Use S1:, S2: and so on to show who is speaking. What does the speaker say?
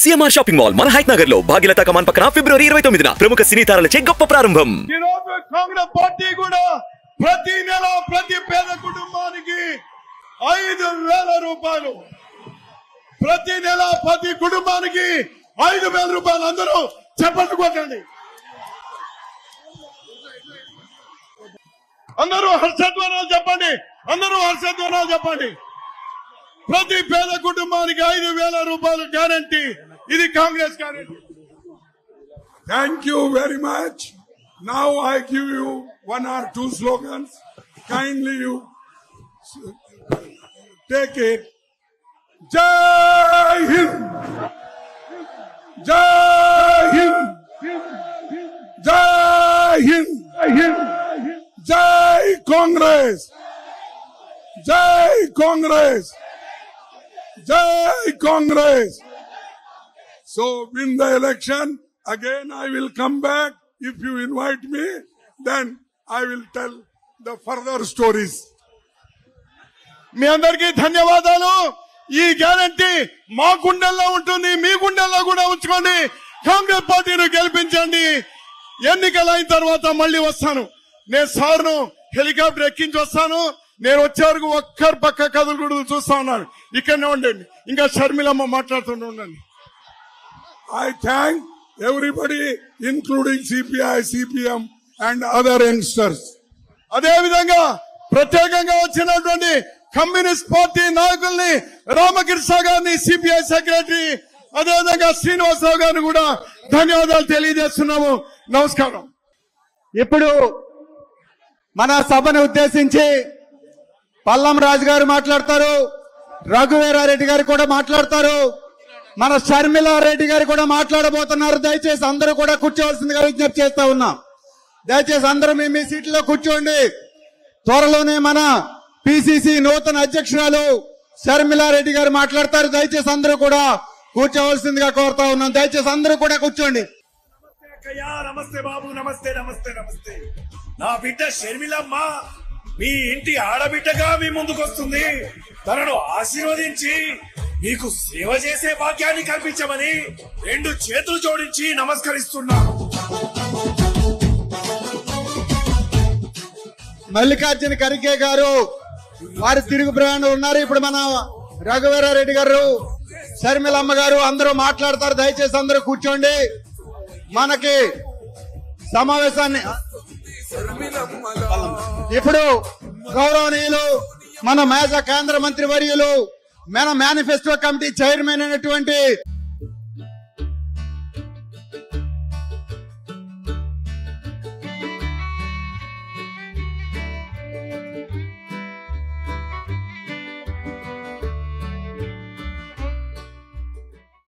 S1: CMR shopping mall మన height Nagar లో భాగ్యలతా కమాన్ పక్కన ఫిబ్రవరి 29న ప్రముఖ సినీ తారలచే గొప్ప ప్రారంభం.
S2: ఈ రోజు కాంగ్రెస్ పార్టీ కూడా ప్రతి నెల ప్రతి పేద కుటుంబానికి 5,000 రూపాయలు, ప్రతి నెల ప్రతి కుటుంబానికి 5,000 రూపాయలు. అందరూ చెప్పండి, కొట్టండి. అందరూ హర్షధ్వానాలు చెప్పండి, అందరూ హర్షధ్వానాలు చెప్పండి. ప్రతి పేద కుటుంబానికి 5,000 రూపాయలు గ్యారంటీ. ఇది Congress guarantee.
S3: Thank you very much. Now I give you one or two slogans. Kindly you take it. Jai Hind! Jai Hind! Jai Hind! Jai Congress! Jai Congress! Jai Congress! So win the election. Again, I will come back. If you invite me, then I will tell the further stories.
S2: మీ అందరికీ ధన్యవాదాలు. ఈ guarantee మా గుండెల్లో ఉంటుంది, మీ గుండెల్లో కూడా ఉంచుకోండి. కాంగ్రెస్ పార్టీని గెలిపించండి. ఎన్నికలు అయిన తర్వాత మళ్ళీ వస్తాను. నేను సార్ను హెలికాప్టర్ ఎక్కించి వస్తాను. నేను వచ్చే వరకు ఒక్కరు పక్క కథలు కూడా చూస్తా ఉన్నాను. ఇక్కడనే ఉండండి. ఇంకా షర్మిలమ్మ మాట్లాడుతూనే ఉండండి.
S3: I thank everybody, including CPI, CPM and other youngsters.
S2: అదే విధంగా ప్రత్యేకంగా వచ్చినటువంటి కమ్యూనిస్ట్ పార్టీ నాయకుల్ని, రామకృష్ణ గారిని, సిపిఐ సెక్రటరీ, అదేవిధంగా శ్రీనివాసరావు గారిని కూడా ధన్యవాదాలు తెలియజేస్తున్నాము. నమస్కారం.
S4: ఇప్పుడు మన సభను ఉద్దేశించి పల్లం రాజు గారు మాట్లాడతారు, రఘువీరారెడ్డి గారు కూడా మాట్లాడతారు, మన షర్మిలారెడ్డి గారు కూడా మాట్లాడబోతున్నారు. దయచేసి అందరూ కూడా కూర్చోవలసిందిగా విజ్ఞప్తి చేస్తా ఉన్నాం. దయచేసి అందరూ మీ సీట్లో కూర్చోండి. త్వరలోనే మన పిసిసి నూతన అధ్యక్షురాలు షర్మిలారెడ్డి గారు మాట్లాడతారు. దయచేసి అందరూ కూడా కూర్చోవలసిందిగా కోరుతా ఉన్నాం. దయచేసి అందరూ కూడా కూర్చోండి.
S5: నమస్తే బాబు, నమస్తే నమస్తే నమస్తే. నా బిడ్డ షర్మిలమ్మ మీ ఇంటి ఆడబిడ్డగా మీ ముందుకు వస్తుంది. తనను ఆశీర్వదించి మీకు సేవ చేసే భాగ్యాన్ని కల్పించమని 2 చేతులు జోడించి నమస్కరిస్తున్నాను.
S4: మల్లికార్జున ఖర్గే గారు వారి తిరుగు ప్రయాణం ఉన్నారు. ఇప్పుడు మన రఘువీరారెడ్డి గారు, షర్మిలమ్మ గారు అందరూ మాట్లాడతారు. దయచేసి అందరూ కూర్చోండి. మనకి సమావేశాన్ని ఇప్పుడు గౌరవనీయులు మన కేంద్ర మంత్రి వర్యులు, మన మేనిఫెస్టో కమిటీ చైర్మన్ అయినటువంటి